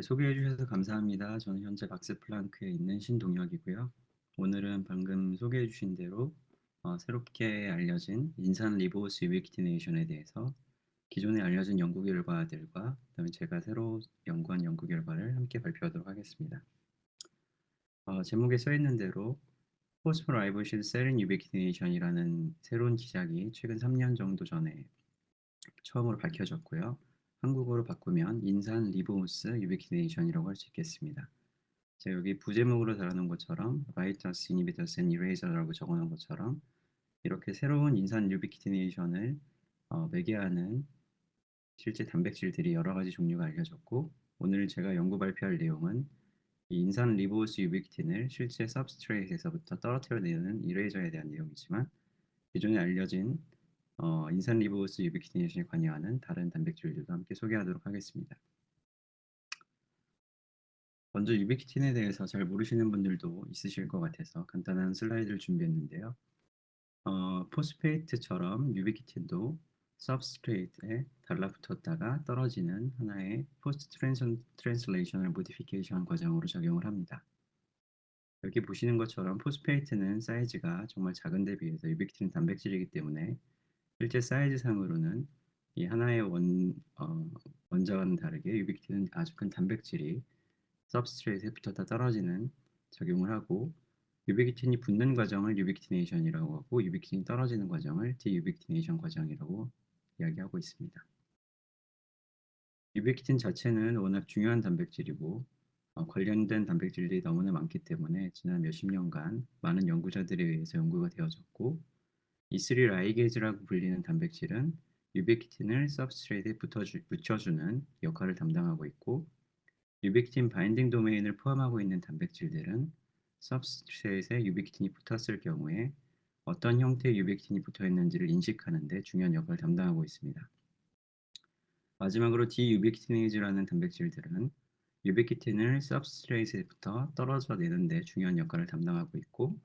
소개해 주셔서 감사합니다. 저는 현재 막스 플랑크에 있는 신동혁이고요. 오늘은 방금 소개해 주신 대로 새롭게 알려진 인산 리보스 유비키티네이션에 대해서 기존에 알려진 연구 결과들과 그다음에 제가 새로 연구한 연구 결과를 함께 발표하도록 하겠습니다. 제목에 써 있는 대로 포스포라이보시드 세린 유비키티네이션이라는 새로운 기작이 최근 3년 정도 전에 처음으로 밝혀졌고요. 한국어로 바꾸면 인산 리보스 유비키네이션이라고 할 수 있겠습니다. 제가 여기 부제목으로 달아놓은 것처럼 라이터스 이니비터스 앤 이레이저라고 적어놓은 것처럼 이렇게 새로운 인산 유비키티네이션을 매개하는 실제 단백질들이 여러 가지 종류가 알려졌고, 오늘 제가 연구 발표할 내용은 이 인산 리보스 유비키틴을 실제 सब스트레이트에서부터 떨어뜨려내는 이레이저에 대한 내용이지만, 기존에 알려진 인산 리보스 유비키티네이션에 관여하는 다른 단백질들도 함께 소개하도록 하겠습니다. 먼저 유비키틴에 대해서 잘 모르시는 분들도 있으실 것 같아서 간단한 슬라이드를 준비했는데요. 포스페이트처럼 유비키틴도 सब스트레이트에 달라붙었다가 떨어지는 하나의 포스트 트랜슬레이셔널 모디피케이션 과정으로 작용을 합니다. 여기 보시는 것처럼 포스페이트는 사이즈가 정말 작은 데 비해서 유비키틴 단백질이기 때문에 실제 사이즈상으로는 이 하나의 원자와는 다르게 유비키틴은 아주 큰 단백질이 सब스트레이트에 붙었다 떨어지는 작용을 하고, 유비키틴이 붙는 과정을 유비키티네이션이라고 하고 유비키틴이 떨어지는 과정을 디유비키티네이션 과정이라고 이야기하고 있습니다. 유비키틴 자체는 워낙 중요한 단백질이고 관련된 단백질들이 너무나 많기 때문에 지난 몇십 년간 많은 연구자들에 의해서 연구가 되어졌고, E3 라이게이즈라고 불리는 단백질은 유비키틴을 सब스트레이트에 붙여주는 역할을 담당하고 있고, 유비키틴 바인딩 도메인을 포함하고 있는 단백질들은 सब스트레이트에 유비키틴이 붙었을 경우에 어떤 형태의 유비키틴이 붙어 있는지를 인식하는 데 중요한 역할을 담당하고 있습니다. 마지막으로 디유비키티네이즈라는 단백질들은 유비키틴을 सब스트레이트에부터 떨어져 내는 데 중요한 역할을 담당하고 있고,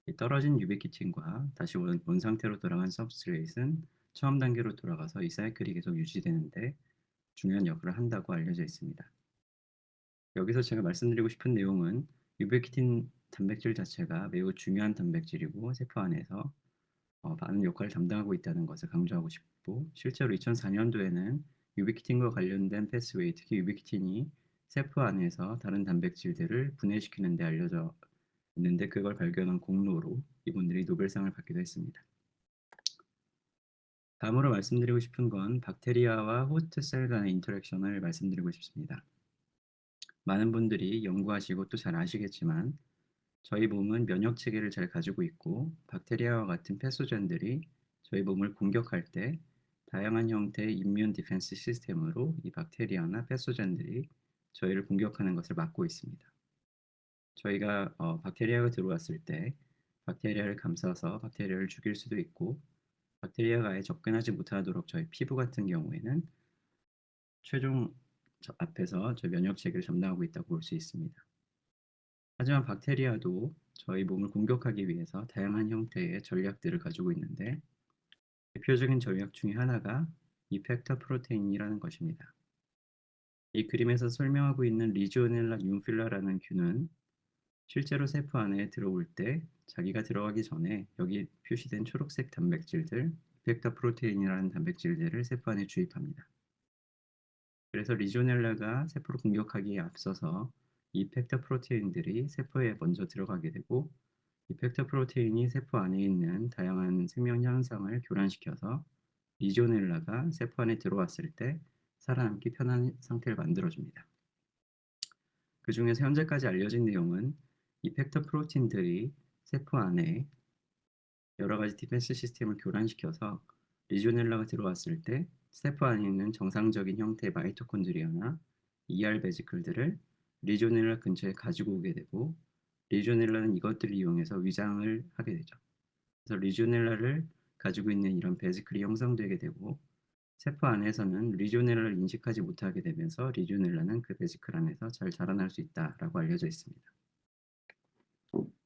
이 떨어진 유비키틴과 다시 원상태로 돌아간 सब스트레이트는 처음 단계로 돌아가서 이 사이클이 계속 유지되는데 중요한 역할을 한다고 알려져 있습니다. 여기서 제가 말씀드리고 싶은 내용은 유베키틴 단백질 자체가 매우 중요한 단백질이고 세포 안에서 많은 역할을 담당하고 있다는 것을 강조하고 싶고, 실제로 2004년도에는 유비키틴과 관련된 패스웨이, 특히 유비키틴이 세포 안에서 다른 단백질들을 분해시키는 데 알려져 있는데 그걸 발견한 공로로 이분들이 노벨상을 받기도 했습니다. 다음으로 말씀드리고 싶은 건 박테리아와 호스트 셀 간의 인터랙션을 말씀드리고 싶습니다. 많은 분들이 연구하시고 또 잘 아시겠지만 저희 몸은 면역 체계를 잘 가지고 있고, 박테리아와 같은 패소젠들이 저희 몸을 공격할 때 다양한 형태의 임뮨 디펜스 시스템으로 이 박테리아나 패소젠들이 저희를 공격하는 것을 막고 있습니다. 저희가 박테리아가 들어왔을 때 박테리아를 감싸서 박테리아를 죽일 수도 있고, 박테리아가 아예 접근하지 못하도록 저희 피부 같은 경우에는 최종 앞에서 저희 면역 체계를 담당하고 있다고 볼 수 있습니다. 하지만 박테리아도 저희 몸을 공격하기 위해서 다양한 형태의 전략들을 가지고 있는데, 대표적인 전략 중에 하나가 이펙터 프로테인이라는 것입니다. 이 그림에서 설명하고 있는 리지오넬라 뉴필라라는 균은 실제로 세포 안에 들어올 때 자기가 들어가기 전에 여기 표시된 초록색 단백질들, 이펙터 프로테인이라는 단백질들을 세포 안에 주입합니다. 그래서 리지오넬라가 세포를 공격하기에 앞서서 이펙터 프로테인들이 세포에 먼저 들어가게 되고, 이펙터 프로테인이 세포 안에 있는 다양한 생명 현상을 교란시켜서 리지오넬라가 세포 안에 들어왔을 때 살아남기 편한 상태를 만들어줍니다. 그 중에서 현재까지 알려진 내용은 이펙터 프로틴들이 세포 안에 여러 가지 디펜스 시스템을 교란시켜서 리지오넬라가 들어왔을 때 세포 안에 있는 정상적인 형태의 마이토콘드리아나 ER 베지클들을 리지오넬라 근처에 가지고 오게 되고, 리지오넬라는 이것들을 이용해서 위장을 하게 되죠. 그래서 리지오넬라를 가지고 있는 이런 베지클이 형성되게 되고, 세포 안에서는 리지오넬라를 인식하지 못하게 되면서 리지오넬라는 그 베지클 안에서 잘 자라날 수 있다라고 알려져 있습니다.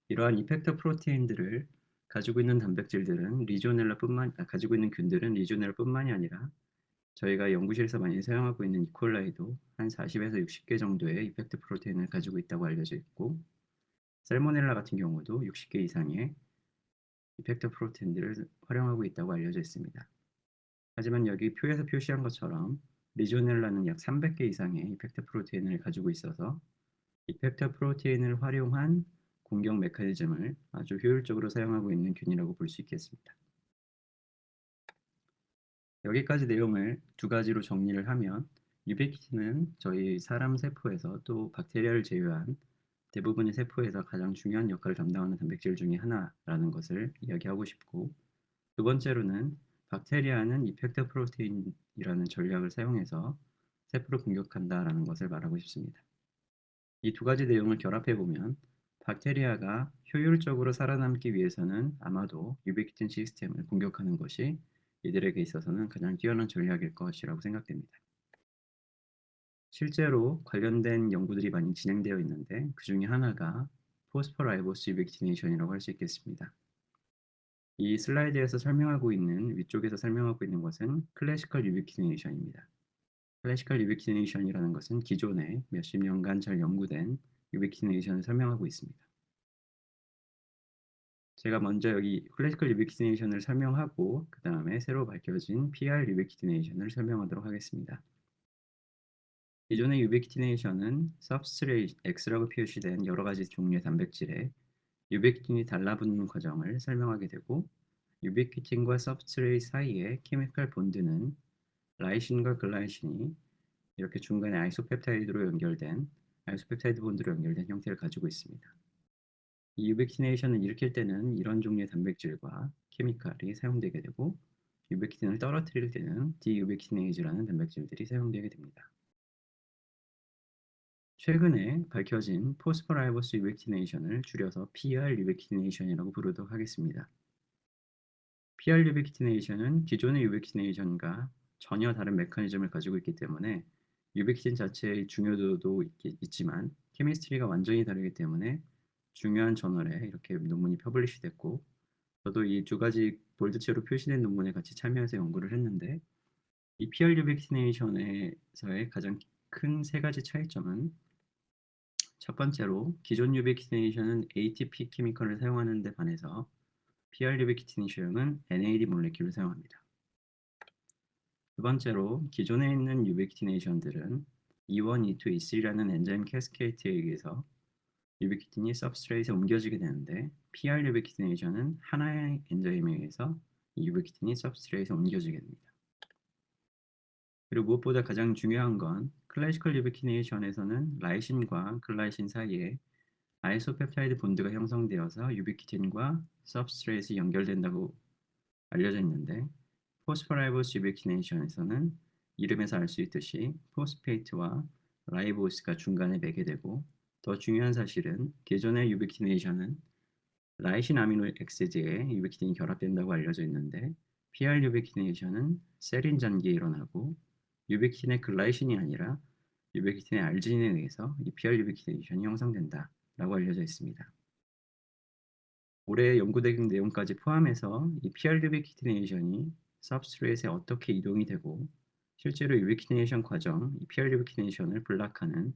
이러한 이펙터 프로테인들을 가지고 있는 균들은 리지오넬라뿐만이 아니라 저희가 연구실에서 많이 사용하고 있는 이콜라이도 한 40에서 60개 정도의 이펙트 프로테인을 가지고 있다고 알려져 있고, 살모넬라 같은 경우도 60개 이상의 이펙터 프로테인들을 활용하고 있다고 알려져 있습니다. 하지만 여기 표에서 표시한 것처럼 리조넬라는 약 300개 이상의 이펙터 프로테인을 가지고 있어서 이펙터 프로테인을 활용한 공격 메커니즘을 아주 효율적으로 사용하고 있는 균이라고 볼 수 있겠습니다. 여기까지 내용을 두 가지로 정리를 하면, 유비키틴은 저희 사람 세포에서 또 박테리아를 제외한 대부분의 세포에서 가장 중요한 역할을 담당하는 단백질 중에 하나라는 것을 이야기하고 싶고, 두 번째로는 박테리아는 이펙터 프로테인이라는 전략을 사용해서 세포를 공격한다라는 것을 말하고 싶습니다. 이 두 가지 내용을 결합해 보면, 박테리아가 효율적으로 살아남기 위해서는 아마도 유비키틴 시스템을 공격하는 것이 이들에게 있어서는 가장 뛰어난 전략일 것이라고 생각됩니다. 실제로 관련된 연구들이 많이 진행되어 있는데, 그 중에 하나가 포스퍼라이보스 유비키티네이션이라고 할 수 있겠습니다. 이 슬라이드에서 설명하고 있는, 위쪽에서 설명하고 있는 것은 클래시컬 유비키네이션입니다. 클래시컬 유비키네이션이라는 것은 기존에 몇십 년간 잘 연구된 유비키네이션을 설명하고 있습니다. 제가 먼저 여기 클래시컬 유비키네이션을 설명하고 그 다음에 새로 밝혀진 PR 유비키네이션을 설명하도록 하겠습니다. 기존의 유비키네이션은 substrate X라고 표시된 여러 가지 종류의 단백질에 유비키틴이 달라붙는 과정을 설명하게 되고, 유비키틴과 substrate 사이의 케미컬 본드는 라이신과 글라이신이 이렇게 중간에 아이소펩타이드로 연결된, 아이소펩타이드 본드로 연결된 형태를 가지고 있습니다. 이 유비키네이션을 일으킬 때는 이런 종류의 단백질과 케미칼이 사용되게 되고, 유비키틴을 떨어뜨릴 때는 디유비키네이즈라는 단백질들이 사용되게 됩니다. 최근에 밝혀진 포스퍼라이보스 유비키네이션을 줄여서 PR 유비키네이션이라고 부르도록 하겠습니다. PR 유비키네이션은 기존의 유비키네이션과 전혀 다른 메커니즘을 가지고 있기 때문에 유비키틴 자체의 중요도도 있지만 케미스트리가 완전히 다르기 때문에 중요한 저널에 이렇게 논문이 퍼블리시 됐고, 저도 이 두 가지 볼드체로 표시된 논문에 같이 참여해서 연구를 했는데, 이 PR 유비키네이션에서의 가장 큰 세 가지 차이점은, 첫 번째로 기존 유비키네이션은 ATP 케미컬을 사용하는 데 반해서 PR 유비키네이션은 NAD 몰레큘을 사용합니다. 두 번째로 기존에 있는 유비키네이션들은 E1, E2, E3라는 엔자임 캐스케이트에 의해서 유비키틴이 सब스트레이트에 옮겨지게 되는데, PR 유비키네이션은 하나의 엔자임에 의해서 이 유비키틴이 सब스트레이트에 옮겨지게 됩니다. 그리고 무엇보다 가장 중요한 건, 클래시컬 유비키네이션에서는 라이신과 글라이신 사이에 아이소펩타이드 본드가 형성되어서 유비키틴과 substrate이 연결된다고 알려져 있는데, 포스퍼라이보스 유비키네이션에서는 이름에서 알 수 있듯이 포스페이트와 라이보스가 중간에 매개되고, 더 중요한 사실은 기존의 유비키네이션은 라이신 아미노 엑시드에 유비키틴이 결합된다고 알려져 있는데, PR 유비키네이션은 세린 전기에 일어나고 유비키틴의 글라이신이 아니라 유비키틴의 알지닌에 의해서 이 PR 유비키네이션이 형성된다라고 알려져 있습니다. 올해 연구된 내용까지 포함해서 이 PR 유비키네이션이 substrate에 어떻게 이동이 되고, 실제로 유비키네이션 과정, 이 PR 유비키네이션을 블락하는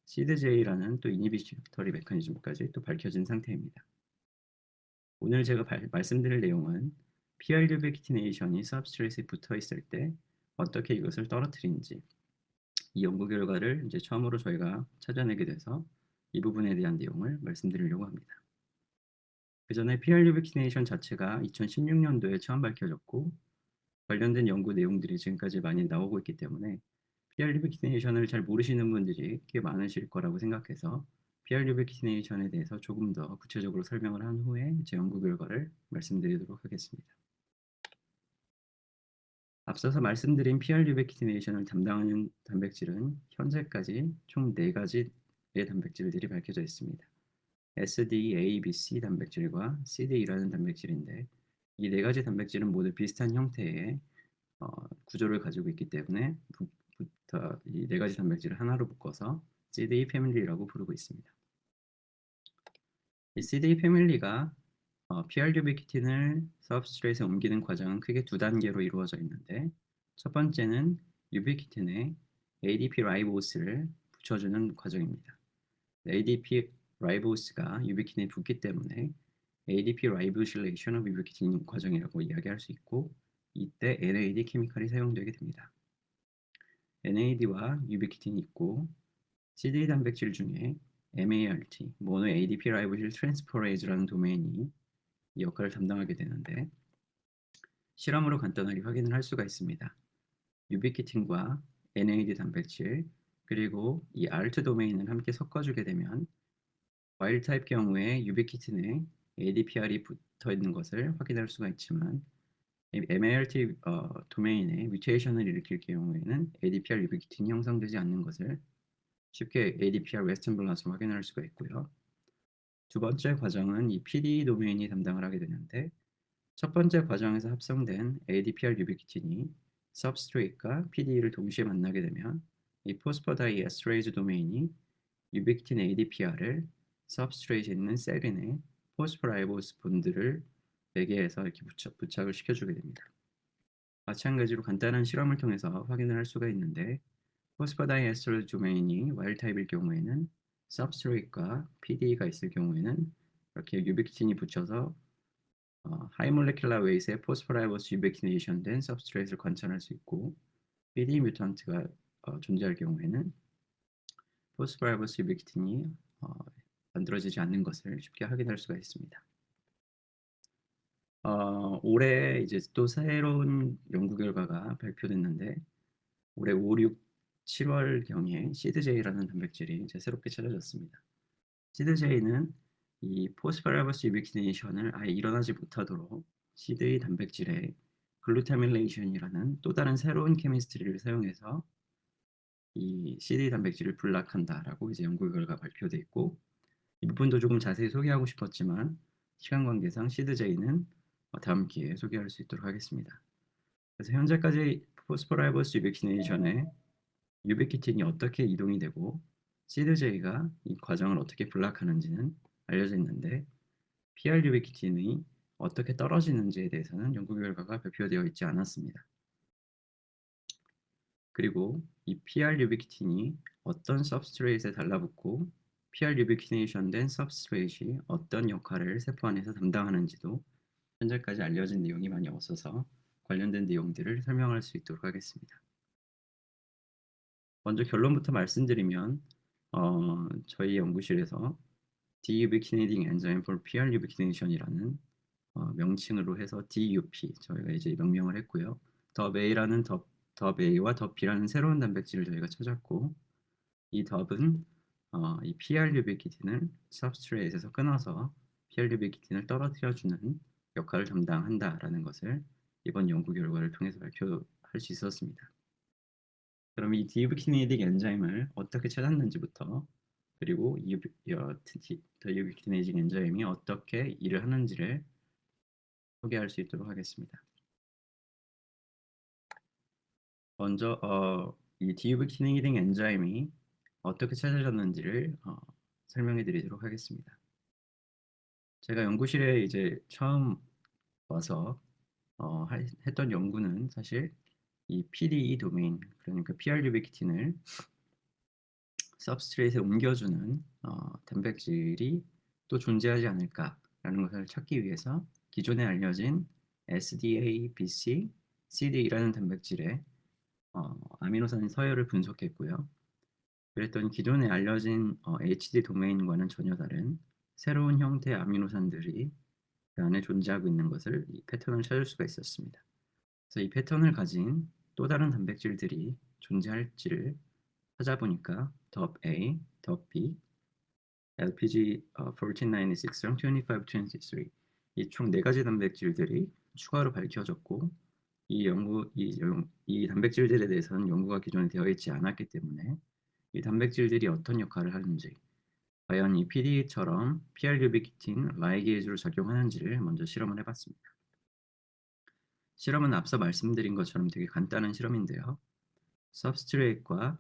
CDJ라는 또 이니비토리 메커니즘까지 또 밝혀진 상태입니다. 오늘 제가 말씀드릴 내용은 PR 유비키네이션이 substrate에 붙어 있을 때 어떻게 이것을 떨어뜨리는지, 이 연구 결과를 이제 처음으로 저희가 찾아내게 돼서 이 부분에 대한 내용을 말씀드리려고 합니다. 그 전에 PR 유비키네이션 자체가 2016년도에 처음 밝혀졌고, 관련된 연구 내용들이 지금까지 많이 나오고 있기 때문에 PR 유비키네이션을 잘 모르시는 분들이 꽤 많으실 거라고 생각해서 PR 유비키네이션에 대해서 조금 더 구체적으로 설명을 한 후에 제 연구 결과를 말씀드리도록 하겠습니다. 앞서서 말씀드린 PR 유비키네이션을 담당하는 단백질은 현재까지 총 4가지의 단백질들이 밝혀져 있습니다. SD, A, B, C 단백질과 CD라는 단백질인데, 이 4가지 단백질은 모두 비슷한 형태의 구조를 가지고 있기 때문에 이 4가지 단백질을 하나로 묶어서 CD 패밀리라고 부르고 있습니다. 이 CD 패밀리가 PR 유비키틴을 서브스트레이트에 옮기는 과정은 크게 두 단계로 이루어져 있는데, 첫 번째는 유비키틴에 ADP 라이보스를 붙여주는 과정입니다. ADP 라이보스가 유비키틴에 붙기 때문에 ADP 라이보실레이션 오브 유비키틴 과정이라고 이야기할 수 있고, 이때 NAD 케미칼이 사용되게 됩니다. NAD와 유비키틴이 있고, CD 단백질 중에 MART, 모노 ADP 라이보실 트랜스퍼레이즈라는 도메인이 이 역할을 담당하게 되는데, 실험으로 간단하게 확인을 할 수가 있습니다. 유비키틴과 NAD 단백질, 그리고 이 ART 도메인을 함께 섞어주게 되면 와일드 타입 경우에 유비키틴에 ADPR이 붙어 있는 것을 확인할 수가 있지만, MART 도메인에 뮤테이션을 일으킬 경우에는 ADPR 유비키틴이 형성되지 않는 것을 쉽게 ADPR 웨스턴 블롯으로 확인할 수가 있고요. 두 번째 과정은 이 PD 도메인이 담당을 하게 되는데, 첫 번째 과정에서 합성된 ADPR 유비키틴이 substrate과 PDE를 동시에 만나게 되면 이 포스포다이에스터레이즈 도메인이 유비키틴 ADPR을 substrate에 있는 셀인의 포스포라이보스 본드를 매개해서 이렇게 부착을 시켜주게 됩니다. 마찬가지로 간단한 실험을 통해서 확인을 할 수가 있는데, 포스포다이에스터레이즈 도메인이 와일드 타입일 경우에는 substrate과 PDE가 있을 경우에는 이렇게 유비키틴이 붙여서 하이 몰레큘러 웨이트의 포스포라이보스 유비키네이션 된 substrate을 관찰할 수 있고, PD 뮤턴트가 존재할 경우에는 포스포라이보스 유비키틴이 만들어지지 않는 것을 쉽게 확인할 수가 있습니다. 올해 이제 또 새로운 연구 결과가 발표됐는데, 올해 5, 6, 7월경에 시드제이라는 단백질이 이제 새롭게 찾아졌습니다. 시드제이는 이 포스파라버스 유비키네이션을 아예 일어나지 못하도록 시드의 단백질에 글루타밀레이션이라는 또 다른 새로운 케미스트리를 사용해서 이 시드 단백질을 블락한다라고 이제 연구 결과 발표돼 있고, 이 부분도 조금 자세히 소개하고 싶었지만 시간 관계상 시드제이는 다음 기회에 소개할 수 있도록 하겠습니다. 그래서 현재까지 포스포라이버스 유비키네이션의 유비키틴이 어떻게 이동이 되고 시드제이가 이 과정을 어떻게 블락하는지는 알려져 있는데, PR 유비키틴이 어떻게 떨어지는지에 대해서는 연구 결과가 발표되어 있지 않았습니다. 그리고 이 PR 유비키틴이 어떤 substrate에 달라붙고 PR 유비키네이션 된 substrate이 어떤 역할을 세포 안에서 담당하는지도 현재까지 알려진 내용이 많이 없어서 관련된 내용들을 설명할 수 있도록 하겠습니다. 먼저 결론부터 말씀드리면 저희 연구실에서 Deubikinating Enzyme for PR Ubiquination이라는 명칭으로 해서 DUP 저희가 이제 명명을 했고요. 덥A라는 덥A와 덥B라는 새로운 단백질을 저희가 찾았고, 이 덥은 이 PR 유비키틴을 substrate에서 끊어서 PR 유비키틴을 떨어뜨려주는 역할을 담당한다라는 것을 이번 연구 결과를 통해서 발표할 수 있었습니다. 그럼 이 디유비키네이틱 엔자임을 어떻게 찾았는지부터, 그리고 디유비키네이틱 엔자임이 어떻게 일을 하는지를 소개할 수 있도록 하겠습니다. 먼저 이 디유비키네이틱 엔자임이 어떻게 찾아졌는지를 설명해 드리도록 하겠습니다. 제가 연구실에 이제 처음 와서 했던 연구는 사실 이 PDE 도메인, 그러니까 PR 유비키틴을 substrate에 옮겨주는 단백질이 또 존재하지 않을까라는 것을 찾기 위해서 기존에 알려진 SDA, BC, CD라는 단백질의 아미노산 서열을 분석했고요. 그랬더니 기존에 알려진 HD 도메인과는 전혀 다른 새로운 형태의 아미노산들이 그 안에 존재하고 있는 것을, 이 패턴을 찾을 수가 있었습니다. 그래서 이 패턴을 가진 또 다른 단백질들이 존재할지를 찾아보니까 덥A, 덥B, LPG 1496랑 2523 이 총 네 가지 단백질들이 추가로 밝혀졌고, 이 단백질들에 대해서는 연구가 기존에 되어 있지 않았기 때문에 이 단백질들이 어떤 역할을 하는지, 과연 이 PDE처럼 PR유비키틴 라이게이즈로 작용하는지를 먼저 실험을 해봤습니다. 실험은 앞서 말씀드린 것처럼 되게 간단한 실험인데요. substrate과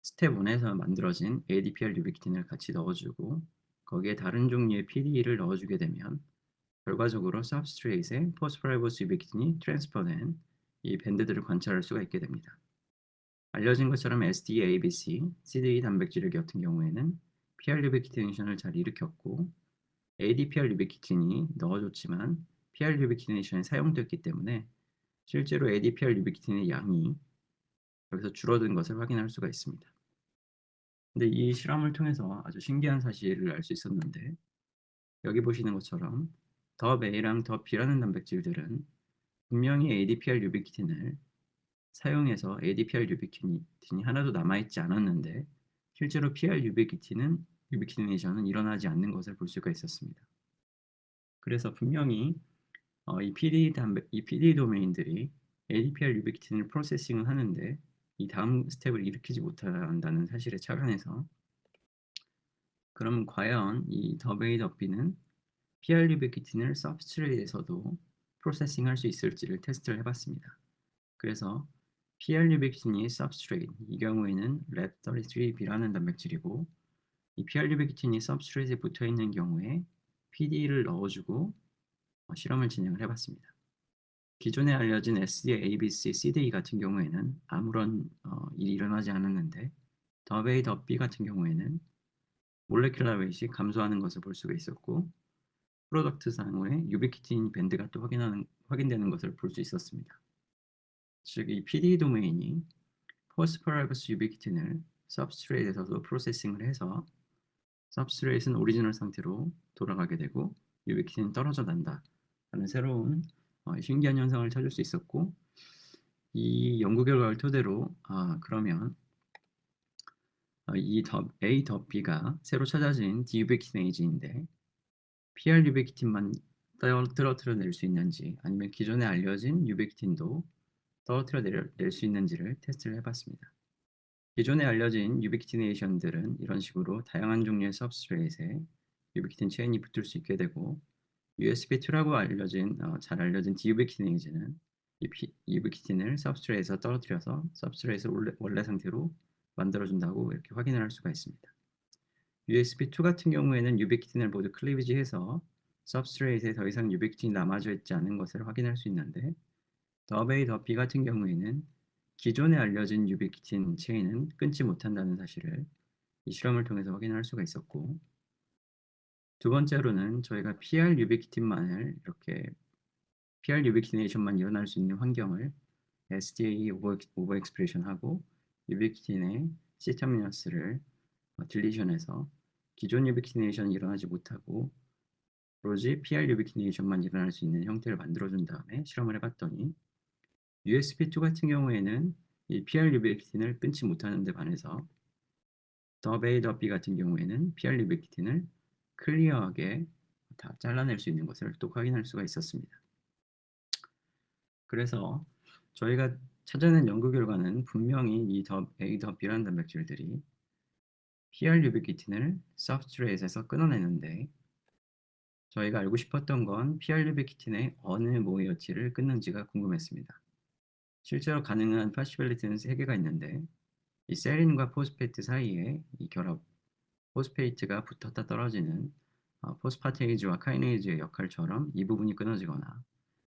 스텝 1에서 만들어진 ADPR 유비키틴을 같이 넣어주고 거기에 다른 종류의 PDE를 넣어주게 되면 결과적으로 substrate에 포스포라이보스 유비키틴이 트랜스퍼된 이 밴드들을 관찰할 수가 있게 됩니다. 알려진 것처럼 SDABC, CDE 단백질 같은 경우에는 PR 유비키티네이션을 잘 일으켰고 ADPR 유비키틴이 넣어줬지만 PR 유비키네이션이 사용됐기 때문에 실제로 ADPR 유비키틴의 양이 여기서 줄어든 것을 확인할 수가 있습니다. 근데 이 실험을 통해서 아주 신기한 사실을 알 수 있었는데 여기 보시는 것처럼 더 A랑 더 B라는 단백질들은 분명히 ADPR 유비키틴을 사용해서 ADPR 유비키틴이 하나도 남아있지 않았는데 실제로 PR 유비키티네이션은 일어나지 않는 것을 볼 수가 있었습니다. 그래서 분명히 이 PD 도메인들이 ADPR 유비키틴을 프로세싱을 하는데 이 다음 스텝을 일으키지 못한다는 사실에 착안해서 그럼 과연 이 더베이 더비는 PR 유비키틴을 서브스트레이트에서도 프로세싱할 수 있을지를 테스트를 해봤습니다. 그래서 PR 유비키틴이 서브스트레이트, 이 경우에는 랩33B라는 단백질이고 이 PR 유비키틴이 서브스트레이트에 붙어있는 경우에 PD를 넣어주고 실험을 진행을 해봤습니다. 기존에 알려진 SDA, ABC, CDE 같은 경우에는 아무런 일이 일어나지 않았는데 더베이 더비 같은 경우에는 몰레큘러 웨이트이 감소하는 것을 볼 수가 있었고 프로덕트 상의 유비키틴 밴드가 또 확인되는 것을 볼 수 있었습니다. 즉 이 PD 도메인이 포스퍼라이버스 유비키틴을 서브스트레이트에서도 프로세싱을 해서 서브스트레이트는 오리지널 상태로 돌아가게 되고 유비키틴이 떨어져 난다 하는 새로운 신기한 현상을 찾을 수 있었고 이 연구 결과를 토대로 그러면 이 A 더 B가 새로 찾아진 디유비키네이즈인데 PR 유비키틴만 떨어뜨려낼 수 있는지 아니면 기존에 알려진 유비키틴도 떨어뜨려낼 수 있는지를 테스트를 해봤습니다. 기존에 알려진 유비키티네이션들은 이런 식으로 다양한 종류의 서브스트레이트에 유비키틴 체인이 붙을 수 있게 되고 USB2라고 잘 알려진 디유비키네이즈는 이 유비키틴을 서브스트레이트에서 떨어뜨려서 서브스트레이트를 원래 상태로 만들어준다고 이렇게 확인을 할 수가 있습니다. USB2 같은 경우에는 유비키틴을 모두 클리비지해서 서브스트레이트에 더 이상 유비키틴이 남아져 있지 않은 것을 확인할 수 있는데 더베이 더비 같은 경우에는 기존에 알려진 유비키틴 체인은 끊지 못한다는 사실을 이 실험을 통해서 확인할 수가 있었고 두 번째로는 저희가 PR 유비키틴만을 이렇게 PR 유비키네이션만 일어날 수 있는 환경을 SDA 오버 익스프레션하고 유비키틴의 시터미너스를 딜리션해서 기존 유비키네이션이 일어나지 못하고 오로지 PR 유비키네이션만 일어날 수 있는 형태를 만들어준 다음에 실험을 해봤더니 USB2 같은 경우에는 이 PR 유비키틴을 끊지 못하는 데 반해서 더베이 더비 같은 경우에는 PR 유비키틴을 클리어하게 다 잘라낼 수 있는 것을 또 확인할 수가 있었습니다. 그래서 저희가 찾아낸 연구 결과는 분명히 이 A 더 B라는 단백질들이 PR 유비키틴을 서브스트레이트에서 끊어내는데 저희가 알고 싶었던 건 PR 유비키틴의 어느 모이어티를 끊는지가 궁금했습니다. 실제로 가능한 파시빌리티는 3개가 있는데 이 세린과 포스페이트 사이에 이 결합 포스페이트가 붙었다 떨어지는 포스파테이즈와 카이네이즈의 역할처럼 이 부분이 끊어지거나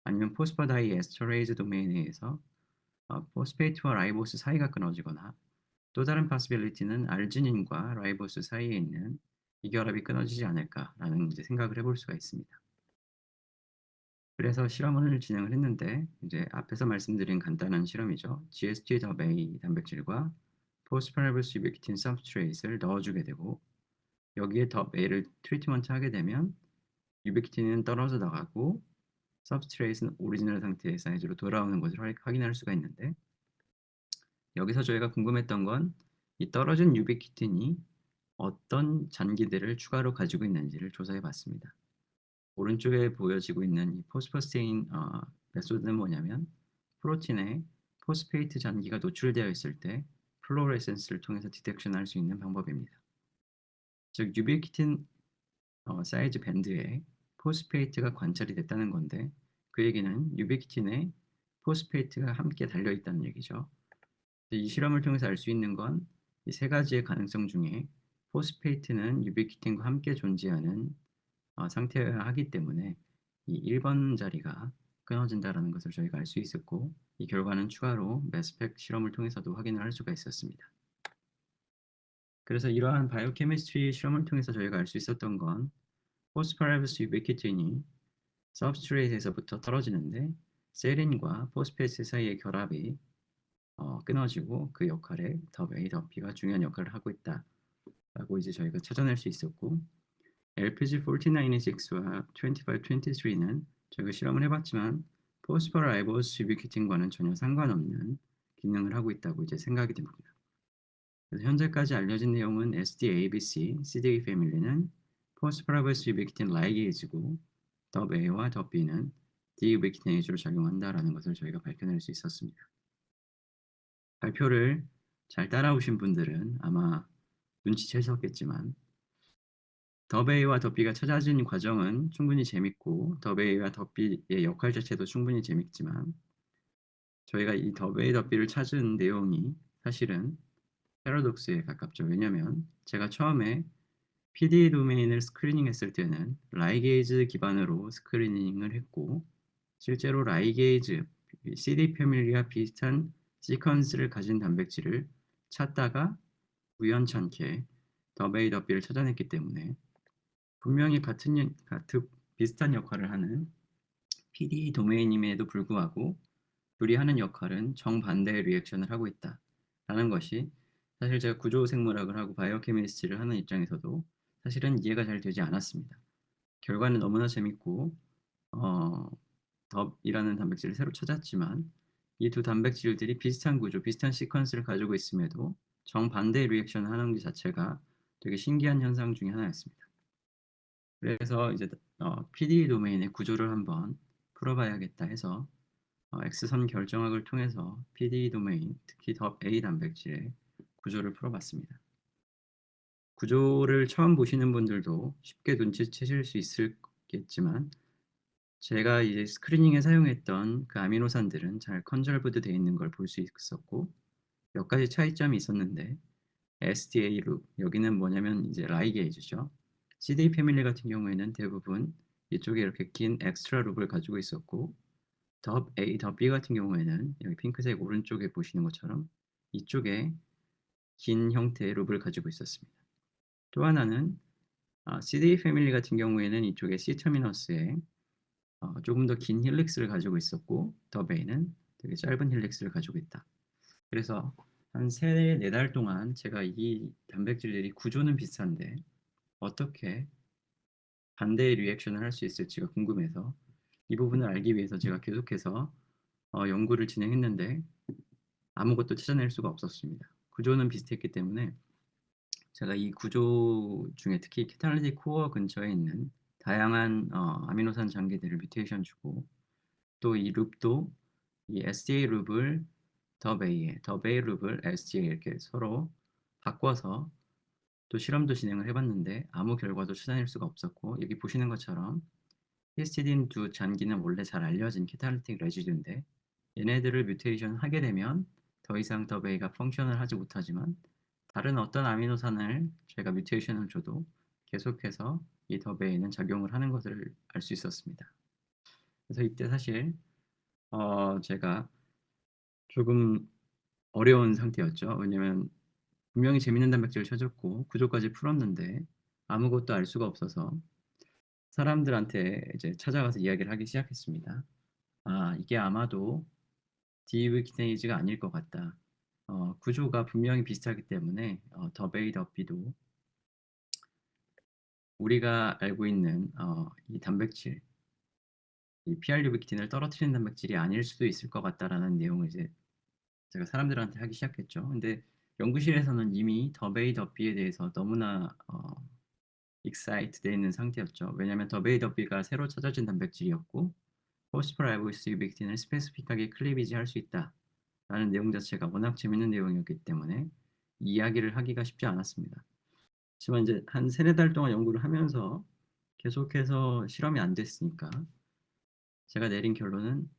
아니면 포스파다이 에스터레이즈 도메인에 의해서 포스페이트와 라이보스 사이가 끊어지거나 또 다른 파시빌리티는 알지닌과 라이보스 사이에 있는 이 결합이 끊어지지 않을까라는 이제 생각을 해볼 수가 있습니다. 그래서 실험을 진행을 했는데 이제 앞에서 말씀드린 간단한 실험이죠. GST 더베이 단백질과 포스파라이버스 유비키틴 서브스트레이트를 넣어주게 되고 여기에 더베이를 트리트먼트 하게 되면 유비키틴은 떨어져 나가고 서브스트레이트는 오리지널 상태의 사이즈로 돌아오는 것을 확인할 수가 있는데 여기서 저희가 궁금했던 건 이 떨어진 유비키틴이 어떤 잔기들을 추가로 가지고 있는지를 조사해 봤습니다. 오른쪽에 보여지고 있는 이 포스퍼스테인 메소드는 뭐냐면 프로틴에 포스페이트 잔기가 노출되어 있을 때 플로레센스를 통해서 디텍션할 수 있는 방법입니다. 즉 유비키틴 사이즈 밴드에 포스페이트가 관찰이 됐다는 건데 그 얘기는 유비키틴에 포스페이트가 함께 달려 있다는 얘기죠. 이 실험을 통해서 알 수 있는 건 이 3가지의 가능성 중에 포스페이트는 유비키틴과 함께 존재하는 상태여야 하기 때문에 이 1번 자리가 끊어진다는 것을 저희가 알 수 있었고 이 결과는 추가로 매스펙 실험을 통해서도 확인을 할 수가 있었습니다. 그래서 이러한 바이오케미스트리 실험을 통해서 저희가 알 수 있었던 건 포스파라이버스 유비키틴이 서브스트레이트에서부터 떨어지는데 세린과 포스페이스 사이의 결합이 끊어지고 그 역할에 덥A, 덥B가 중요한 역할을 하고 있다라고 이제 저희가 찾아낼 수 있었고 LPG4996와 2523는 저희가 실험을 해봤지만 포스퍼라이보스 유비키틴과는 전혀 상관없는 기능을 하고 있다고 이제 생각이 됩니다. 그래서 현재까지 알려진 내용은 SDABC, CD 패밀리는 포스퍼라이보스 유비키틴 라이게이즈고 덥A와 덥B는 디유비키티네이즈로 작용한다라는 것을 저희가 밝혀낼 수 있었습니다. 발표를 잘 따라오신 분들은 아마 눈치채셨겠지만 덥A와 덥B가 찾아진 과정은 충분히 재밌고 덥A와 덥B의 역할 자체도 충분히 재밌지만 저희가 이 덥A, 덥B를 찾은 내용이 사실은 패러독스에 가깝죠. 왜냐하면 제가 처음에 PD 도메인을 스크리닝 했을 때는 라이게이즈 기반으로 스크리닝을 했고 실제로 라이게이즈, CD 패밀리와 비슷한 시퀀스를 가진 단백질을 찾다가 우연찮게 덥A, 덥B를 찾아냈기 때문에 분명히 같은 비슷한 역할을 하는 PD 도메인임에도 불구하고 둘이 하는 역할은 정반대의 리액션을 하고 있다라는 것이 사실 제가 구조생물학을 하고 바이오케미스트리를 하는 입장에서도 사실은 이해가 잘 되지 않았습니다. 결과는 너무나 재밌고 덥이라는 단백질을 새로 찾았지만 이 두 단백질들이 비슷한 구조, 비슷한 시퀀스를 가지고 있음에도 정반대의 리액션을 하는 것 자체가 되게 신기한 현상 중에 하나였습니다. 그래서 이제 PD 도메인의 구조를 한번 풀어봐야겠다 해서 X선 결정학을 통해서 PD 도메인, 특히 덥A 단백질의 구조를 풀어봤습니다. 구조를 처음 보시는 분들도 쉽게 눈치채실 수 있겠지만 제가 이제 스크리닝에 사용했던 그 아미노산들은 잘 컨저브드 되어 있는 걸 볼 수 있었고 몇 가지 차이점이 있었는데 SDA 룹 여기는 뭐냐면 이제 라이게이즈죠. CD 패밀리 같은 경우에는 대부분 이쪽에 이렇게 긴 엑스트라 룹을 가지고 있었고 덥 A, 덥 B 같은 경우에는 여기 핑크색 오른쪽에 보시는 것처럼 이쪽에 긴 형태의 룹을 가지고 있었습니다. 또 하나는 CD 패밀리 같은 경우에는 이쪽에 C 터미너스에 조금 더 긴 힐릭스를 가지고 있었고 덥 A는 되게 짧은 힐릭스를 가지고 있다. 그래서 한 3, 4달 동안 제가 이 단백질들이 구조는 비슷한데 어떻게 반대의 리액션을 할 수 있을지가 궁금해서 이 부분을 알기 위해서 제가 계속해서 연구를 진행했는데 아무것도 찾아낼 수가 없었습니다. 구조는 비슷했기 때문에 제가 이 구조 중에 특히 캐탈리틱 코어 근처에 있는 다양한 아미노산 장기들을 뮤테이션 주고 또 이 룹도 이 SDA 룹을 더 A 룹을 SDA 이렇게 서로 바꿔서 또 실험도 진행을 해봤는데 아무 결과도 찾아낼 수가 없었고 여기 보시는 것처럼 히스티딘 두 장기는 원래 잘 알려진 캐탈리틱 레지드인데 얘네들을 뮤테이션 하게 되면 더 이상 더 A가 펑션을 하지 못하지만 다른 어떤 아미노산을 제가 뮤테이션을 줘도 계속해서 이 더 A는 작용을 하는 것을 알 수 있었습니다. 그래서 이때 사실 제가 조금 어려운 상태였죠. 왜냐면 분명히 재밌는 단백질을 찾았고 구조까지 풀었는데 아무것도 알 수가 없어서 사람들한테 이제 찾아가서 이야기를 하기 시작했습니다. 이게 아마도 디유비키네이즈가 아닐 것 같다. 구조가 분명히 비슷하기 때문에 더베이 더비도 우리가 알고 있는 이 단백질, 이 PR유비키틴을 떨어뜨리는 단백질이 아닐 수도 있을 것 같다라는 내용을 이제 제가 사람들한테 하기 시작했죠. 근데 연구실에서는 이미 더베이 더비에 대해서 너무나 익사이트 되어 있는 상태였죠. 왜냐하면 더베이 더비가 새로 찾아진 단백질이었고 포스퍼라이보스 유비키틴을 스페시픽하게 클리비지 할 수 있다. 라는 내용 자체가 워낙 재밌는 내용이었기 때문에 이야기를 하기가 쉽지 않았습니다. 하지만 이제 한 3~4달 동안 연구를 하면서 계속해서 실험이 안 됐으니까 제가 내린 결론은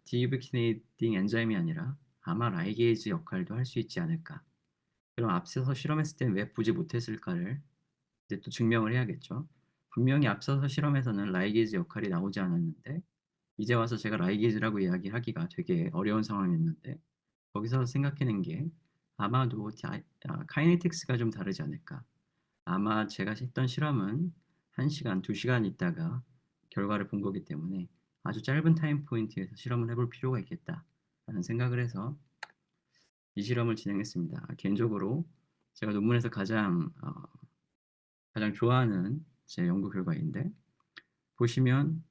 디유비키네이팅 엔자임이 아니라 아마 라이게이즈 역할도 할 수 있지 않을까. 그럼 앞서서 실험했을 때는 왜 보지 못했을까를 이제 또 증명을 해야겠죠. 분명히 앞서서 실험에서는 라이게이즈 역할이 나오지 않았는데 이제 와서 제가 라이게이지라고 이야기하기가 되게 어려운 상황이었는데 거기서 생각해낸 게 아마도 카이네틱스가 좀 다르지 않을까. 아마 제가 했던 실험은 1시간, 2시간 있다가 결과를 본 거기 때문에 아주 짧은 타임 포인트에서 실험을 해볼 필요가 있겠다라는 생각을 해서 이 실험을 진행했습니다. 개인적으로 제가 논문에서 가장 좋아하는 제 연구 결과인데 보시면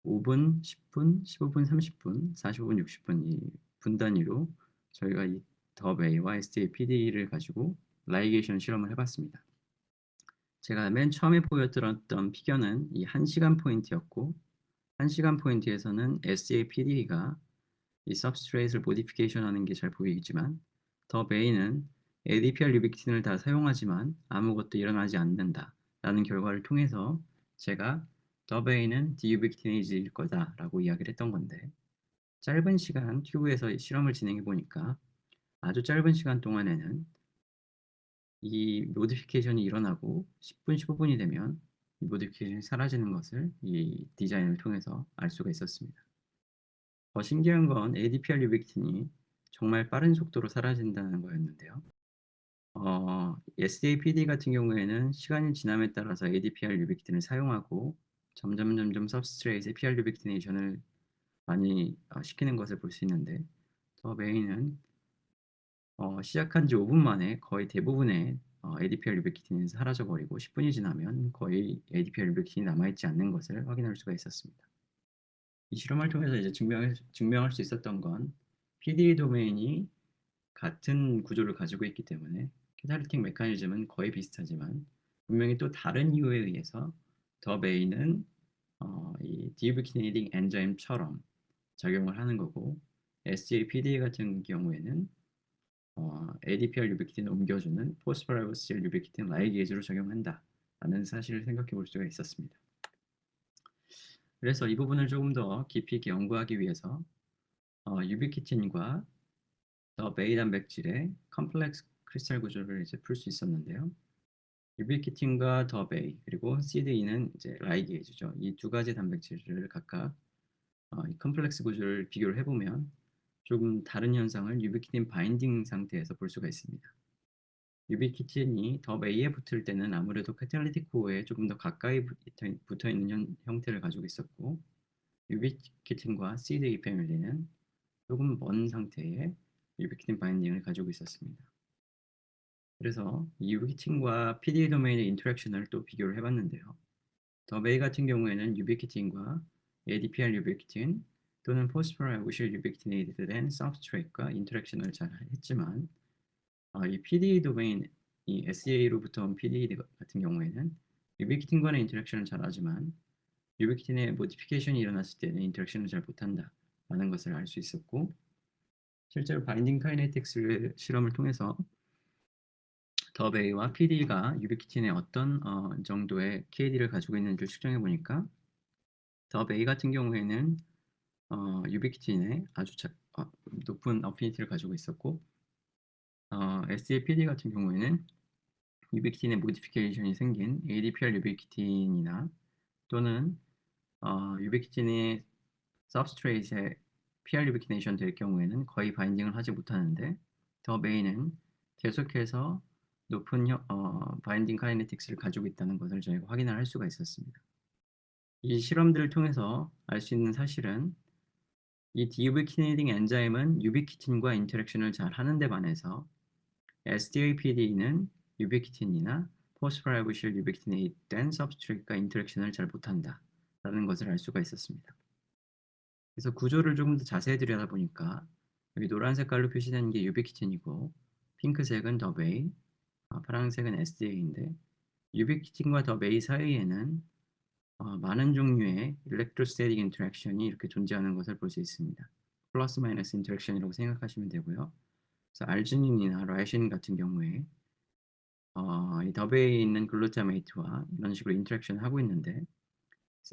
5분, 10분, 15분, 30분, 45분, 60분 이 분 단위로 저희가 이 더베이와 SDA-PD를 가지고 라이게이션 실험을 해봤습니다. 제가 맨 처음에 보여드렸던 피겨는 이 1시간 포인트였고 1시간 포인트에서는 SDA-PD가 이 substrate을 모디피케이션 하는 게 잘 보이지만 더베이는 ADPR 유비키틴을 다 사용하지만 아무것도 일어나지 않는다 라는 결과를 통해서 제가 더베이는 디유비키티네이즈일 거다라고 이야기를 했던 건데 짧은 시간 튜브에서 실험을 진행해 보니까 아주 짧은 시간 동안에는 이 모디피케이션이 일어나고 10분, 15분이 되면 이 모디피케이션이 사라지는 것을 이 디자인을 통해서 알 수가 있었습니다. 더 신기한 건 ADPR 유비키틴이 정말 빠른 속도로 사라진다는 거였는데요. SDAPD 같은 경우에는 시간이 지남에 따라서 ADPR 유비키틴을 사용하고 점점 서브스트레이트의 PR 유비키티네이션을 많이 시키는 것을 볼 수 있는데 더 메인은 시작한 지 5분 만에 거의 대부분의 ADPR 유비키틴이 사라져버리고 10분이 지나면 거의 ADPR 유비키틴이 남아있지 않는 것을 확인할 수가 있었습니다. 이 실험을 통해서 이제 증명할 수 있었던 건 PDA 도메인이 같은 구조를 가지고 있기 때문에 캐탈리틱 메커니즘은 거의 비슷하지만 분명히 또 다른 이유에 의해서 더 메인은 이 디유비키네이팅 엔자임처럼 작용을 하는 거고 SGAPDA 같은 경우에는 ADPR 유비키틴을 옮겨주는 포스퍼라이보시엘 유비키틴 라이게이즈로 적용한다 라는 사실을 생각해 볼 수가 있었습니다. 그래서 이 부분을 조금 더 깊이 있게 연구하기 위해서 유비키틴과 더 베이 단백질의 컴플렉스 크리스탈 구조를 이제 풀 수 있었는데요. 유비키틴과 더 베이 그리고 CDE는 이제 라이게이즈죠. 이 두 가지 단백질을 각각 이 컴플렉스 구조를 비교를 해보면 조금 다른 현상을 유비키틴 바인딩 상태에서 볼 수가 있습니다. 유비키틴이 더 베이에 붙을 때는 아무래도 카탈리틱 코어에 조금 더 가까이 붙어 있는 형태를 가지고 있었고 유비키틴과 CDE 패밀리는 조금 먼 상태의 유비키틴 바인딩을 가지고 있었습니다. 그래서 이 유비키틴과 PDA 도메인의 인터랙션을 또 비교를 해봤는데요. 더 베이 같은 경우에는 유비키틴과 ADPR 유비키틴 또는 포스퍼라이보실 유비키티네이드 된 서브스트레이트과 인터랙션을 잘 했지만 이 PDA 도메인, 이 SEA로부터 온 PDA 같은 경우에는 유비키틴과는 인터랙션을 잘 하지만 유비키틴의 모디피케이션이 일어났을 때는 인터랙션을 잘 못한다 라는 것을 알 수 있었고 실제로 바인딩 카이네틱스 실험을 통해서 더 베이와 PD가 유비키틴의 어떤 정도의 KD를 가지고 있는지를 측정해 보니까 더 베이 같은 경우에는 유비키틴의 아주 높은 어피니티를 가지고 있었고 SAPD 같은 경우에는 유비키틴의 모디피케이션이 생긴 ADPR 유비키틴이나 또는 유비키틴의 substrate에 PR 유비키네이션 될 경우에는 거의 바인딩을 하지 못하는데 더 메인은 계속해서 높은 바인딩 카이네틱스를 가지고 있다는 것을 저희가 확인을 할 수가 있었습니다. 이 실험들을 통해서 알 수 있는 사실은 이 디유비키네이팅 엔자임은 유비키틴과 인터랙션을 잘 하는 데 반해서 SDAPD는 유비키틴이나 포스퍼라이보실 유비키네이트 된 서브스트레이트과 인터랙션을 잘 못한다 라는 것을 알 수가 있었습니다. 그래서 구조를 조금 더 자세히 들여다보니까 여기 노란 색깔로 표시된 게 유비키틴이고 핑크색은 더 베이, 파란색은 SDA인데 유비키틴과 더 베이 사이에는 많은 종류의 일렉트로스태틱 인터랙션이 이렇게 존재하는 것을 볼 수 있습니다. 플러스 마이너스 인터랙션이라고 생각하시면 되고요. 그래서 알지닌이나 라이신 같은 경우에 이 더베이에 있는 글루타메이트와 이런 식으로 인터랙션을 하고 있는데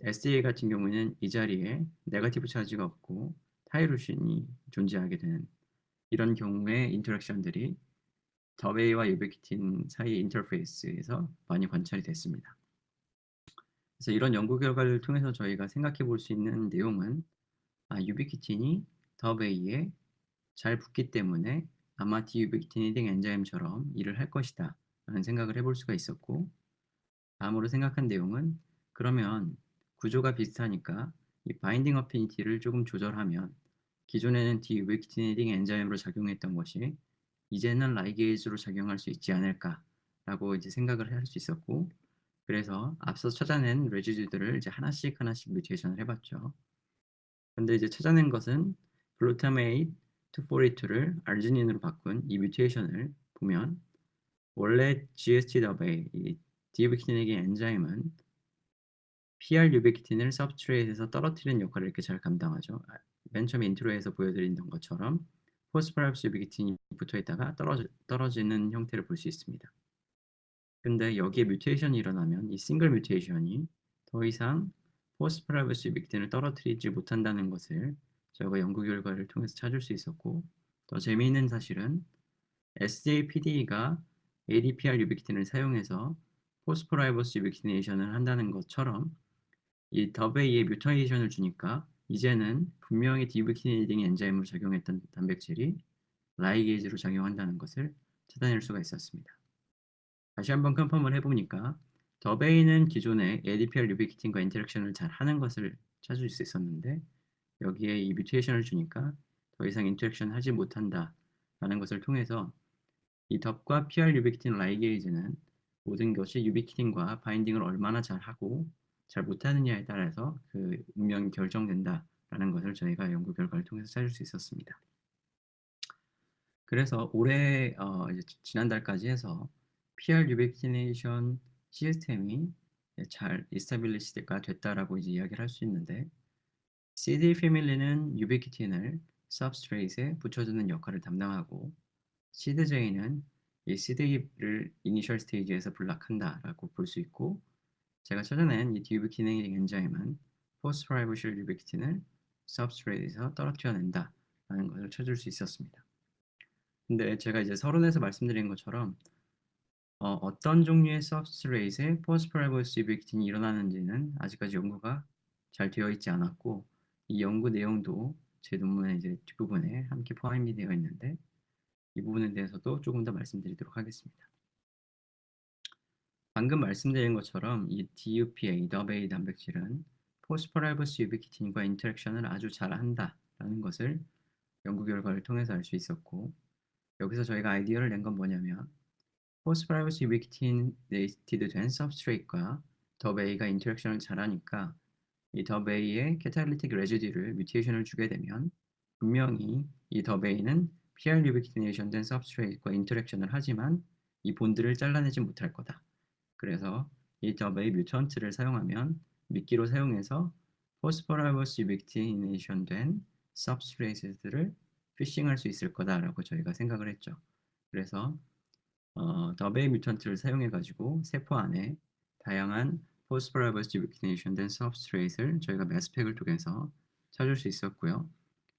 SDA 같은 경우에는 이 자리에 네거티브 차지가 없고 타이로신이 존재하게 되는 이런 경우의 인터랙션들이 더베이와 유비키틴 사이의 인터페이스에서 많이 관찰이 됐습니다. 그래서 이런 연구 결과를 통해서 저희가 생각해 볼 수 있는 내용은 유비키틴이 더베이에 잘 붙기 때문에 아마 디유비키티니딩 엔자임처럼 일을 할 것이다 라는 생각을 해볼 수가 있었고, 다음으로 생각한 내용은 그러면 구조가 비슷하니까 이 바인딩 어피니티를 조금 조절하면 기존에는 디유비키티니딩 엔자임으로 작용했던 것이 이제는 라이게이즈로 작용할 수 있지 않을까라고 이제 생각을 할 수 있었고, 그래서 앞서 찾아낸 레지듀들을 이제 하나씩 하나씩 뮤테이션을 해봤죠. 근데 이제 찾아낸 것은 글루타메이트 242를 아르지닌으로 바꾼 이 뮤테이션을 보면 원래 GST-더베이 이 디유비키틴의 엔자임은 PR-유비키틴을 서브스트레이트에서 떨어뜨리는 역할을 이렇게 잘 감당하죠. 맨 처음 인트로에서 보여드린 것처럼 포스퍼라이브스 유비키틴이 붙어 있다가 떨어지는 형태를 볼 수 있습니다. 근데 여기에 뮤테이션이 일어나면 이 싱글 뮤테이션이 더 이상 포스퍼라이브스 유비키틴을 떨어뜨리지 못한다는 것을 저희가 연구 결과를 통해서 찾을 수 있었고, 더 재미있는 사실은 SAPD가 ADPR 유비키틴을 사용해서 포스퍼라이버스 유비키네이션을 한다는 것처럼 이 더베이에 뮤테이션을 주니까 이제는 분명히 디유비키네이딩 엔자임으로 작용했던 단백질이 라이게이즈로 작용한다는 것을 찾아낼 수가 있었습니다. 다시 한번 컨펌을 해보니까 더베이는 기존에 ADPR 유비키틴과 인터랙션을 잘 하는 것을 찾을 수 있었는데 여기에 이 뮤테이션을 주니까 더 이상 인터랙션 하지 못한다라는 것을 통해서 이 덥과 PR 유비키틴 라이게이즈는 모든 것이 유비키틴과 바인딩을 얼마나 잘하고 잘 못하느냐에 따라서 그 운명이 결정된다라는 것을 저희가 연구 결과를 통해서 찾을 수 있었습니다. 그래서 올해 이제 지난달까지 해서 PR 유비키네이션 시스템이 잘 이스타빌리시가 됐다라고 이제 이야기를 할 수 있는데, CD 패밀리는 유비키틴을 substrate에 붙여주는 역할을 담당하고 시드제이는 이 시드를 이니셜 스테이지에서 블락한다라고 볼 수 있고, 제가 찾아낸 이 디유비키네이팅 엔자임은 포스트라이보실 유비키틴을 substrate에서 떨어뜨려낸다라는 것을 찾을 수 있었습니다. 근데 제가 이제 서론에서 말씀드린 것처럼 어떤 종류의 substrate에 포스트라이보실 유비키틴이 일어나는지는 아직까지 연구가 잘 되어 있지 않았고, 이 연구 내용도 제 논문의 이제 뒷부분에 함께 포함이 되어 있는데 이 부분에 대해서도 조금 더 말씀드리도록 하겠습니다. 방금 말씀드린 것처럼 이 DUPA, 더베이 단백질은 포스퍼라이버스 유비키틴과 인터랙션을 아주 잘한다라는 것을 연구 결과를 통해서 알 수 있었고, 여기서 저희가 아이디어를 낸 건 뭐냐면 포스퍼라이버스 유비키틴 네이티드 된 substrate과 더베이가 인터랙션을 잘하니까 이 더베이의 캐탈리틱 레지듀를 뮤테이션을 주게 되면 분명히 이 더베이는 PR 유비키네이션 된 substrate과 인터랙션을 하지만 이 본드를 잘라내지 못할 거다. 그래서 이 더베이 뮤턴트를 사용하면 미끼로 사용해서 포스퍼라이버스 유비키네이션 된 substrate들을 피싱할 수 있을 거다라고 저희가 생각을 했죠. 그래서 더베이 뮤턴트를 사용해 가지고 세포 안에 다양한 포스퍼라이버스 유비키네이션 된 substrate를 저희가 매스펙을 통해서 찾을 수 있었고요.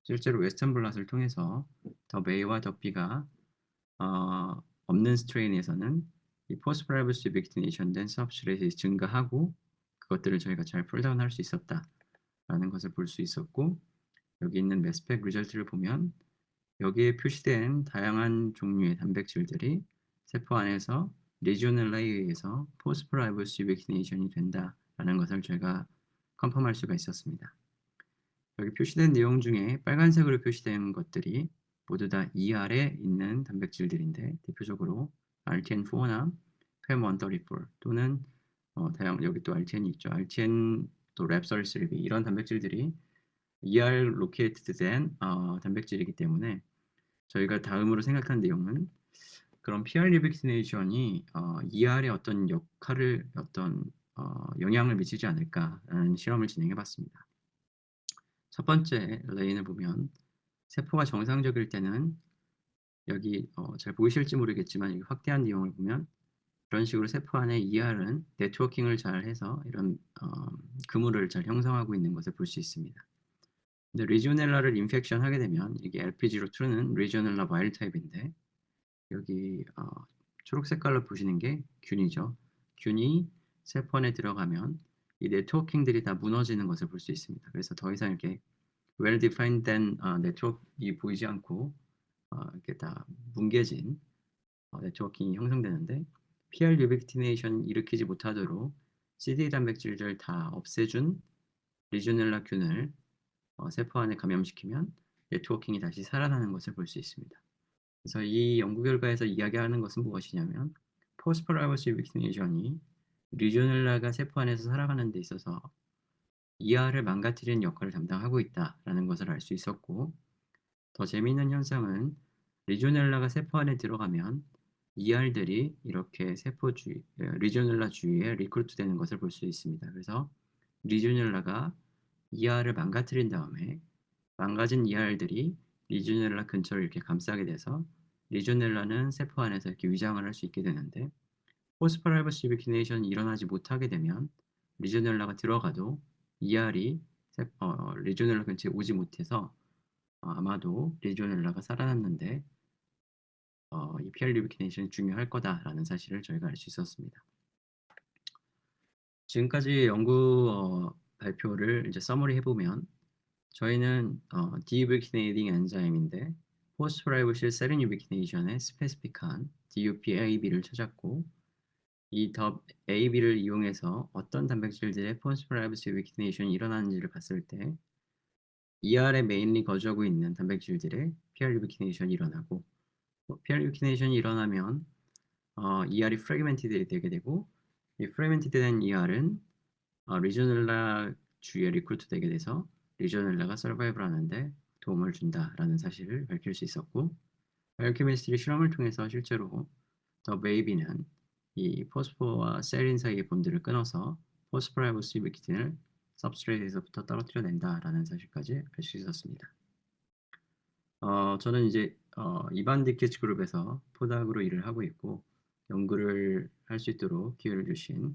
실제로 웨스턴 블롯을 통해서 더베이와 더비가 없는 스트레인에서는 이 포스퍼라이버스 유비키네이션 된 substrate이 증가하고 그것들을 저희가 잘 풀다운 할 수 있었다라는 것을 볼 수 있었고, 여기 있는 매스펙 리절트를 보면 여기에 표시된 다양한 종류의 단백질들이 세포 안에서 리지오넬라에 의해서 포스퍼라이버스 유비키네이션이 된다라는 것을 저희가 컨펌할 수가 있었습니다. 여기 표시된 내용 중에 빨간색으로 표시된 것들이 모두 다 ER에 있는 단백질들인데 대표적으로 RTN4나 PEM134 또는 여기 또 RTN이 있죠. RTN 또 랩설3B 이런 단백질들이 ER 로케이트드 된 단백질이기 때문에 저희가 다음으로 생각한 내용은 그런 PR 리빅시네이션이 ER에 어떤 역할을 영향을 미치지 않을까라는 실험을 진행해 봤습니다. 첫 번째 레인을 보면 세포가 정상적일 때는 여기 잘 보이실지 모르겠지만 여기 확대한 내용을 보면 이런 식으로 세포 안에 ER은 네트워킹을 잘 해서 이런 그물을 잘 형성하고 있는 것을 볼 수 있습니다. 근데 리지오넬라를 인펙션 하게 되면 이게 LPG02는 리지오넬라 와일드 타입인데 여기 초록 색깔로 보시는 게 균이죠. 균이 세포 안에 들어가면 이 네트워킹들이 다 무너지는 것을 볼 수 있습니다. 그래서 더 이상 이렇게 well defined 된 네트워크가 보이지 않고 이렇게 다 뭉개진 네트워킹이 형성되는데 PR 유비퀴네이션 일으키지 못하도록 CD 단백질들 다 없애준 리주넬라균을 세포 안에 감염시키면 네트워킹이 다시 살아나는 것을 볼 수 있습니다. 그래서 이 연구 결과에서 이야기하는 것은 무엇이냐면 포스퍼라이버스 유비퀴네이션이 리주넬라가 세포 안에서 살아가는 데 있어서 이알을 망가뜨리는 역할을 담당하고 있다라는 것을 알 수 있었고, 더 재미있는 현상은 리조넬라가 세포 안에 들어가면 이알들이 이렇게 세포 주위, 리조넬라 주위에 리크루트되는 것을 볼 수 있습니다. 그래서 리조넬라가 이알을 망가뜨린 다음에 망가진 이알들이 리조넬라 근처를 이렇게 감싸게 돼서 리조넬라는 세포 안에서 이렇게 위장을 할 수 있게 되는데, 포스퍼라이버스 유비퀴네이션이 일어나지 못하게 되면 리조넬라가 들어가도 이알이 리조넬라 근처에 오지 못해서 아마도 리조넬라가 살아났는데 이 PR 리뷰키네이션이 중요할 거다라는 사실을 저희가 알 수 있었습니다. 지금까지 연구 발표를 이제 서머리 해보면 저희는 디유비퀴네이팅 엔자임인데 포스퍼라이보실 세린 유비퀴네이션의 스페시픽한 DUP-AB를 찾았고, 이 더 AB를 이용해서 어떤 단백질들의 포스퍼라이보실 유비퀴네이션이 일어나는지를 봤을 때 ER에 메인리 거주하고 있는 단백질들의 PR 유비퀴네이션이 일어나고, PR 유비퀴네이션이 일어나면 ER이 프래그멘티드 되게 되고, 이 프래그멘티드 된 ER은 리조넬라 주위에 리크루트 되게 돼서 리조넬라가 서바이벌 하는데 도움을 준다라는 사실을 밝힐 수 있었고, 바이오케미스트리 실험을 통해서 실제로 더 베이비는 이 포스포와 세린 사이의 본드를 끊어서 포스포라이보스 유비퀴틴을 सब스트레이트에서부터 떨어뜨려낸다라는 사실까지 알 수 있었습니다. 저는 이제 이반 디케츠 그룹에서 포닥으로 일을 하고 있고, 연구를 할 수 있도록 기회를 주신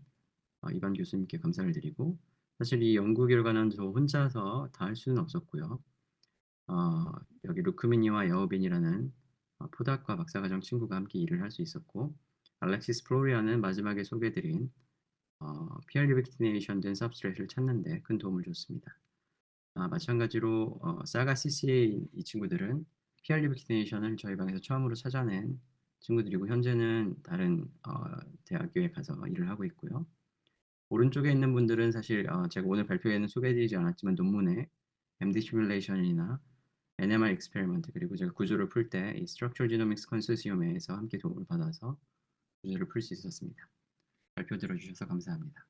이반 교수님께 감사를 드리고, 사실 이 연구 결과는 저 혼자서 다 할 수는 없었고요. 여기 루크미니와 여우빈이라는 포닥과 박사과정 친구가 함께 일을 할 수 있었고, 알렉시스 플로리아는 마지막에 소개해드린 PR 리비키네이션 된 sabstrate를 찾는 데 큰 도움을 줬습니다. 마찬가지로 사가 CCA 이 친구들은 PR 리비키네이션을 저희 방에서 처음으로 찾아낸 친구들이고, 현재는 다른 대학교에 가서 일을 하고 있고요. 오른쪽에 있는 분들은 사실 제가 오늘 발표에는 소개해드리지 않았지만 논문에 MD 시뮬레이션이나 NMR 익스페리먼트, 그리고 제가 구조를 풀 때 이 스트럭처럴 지노믹스 컨소시엄에서 함께 도움을 받아서 구조를 풀 수 있었습니다. 발표 들어주셔서 감사합니다.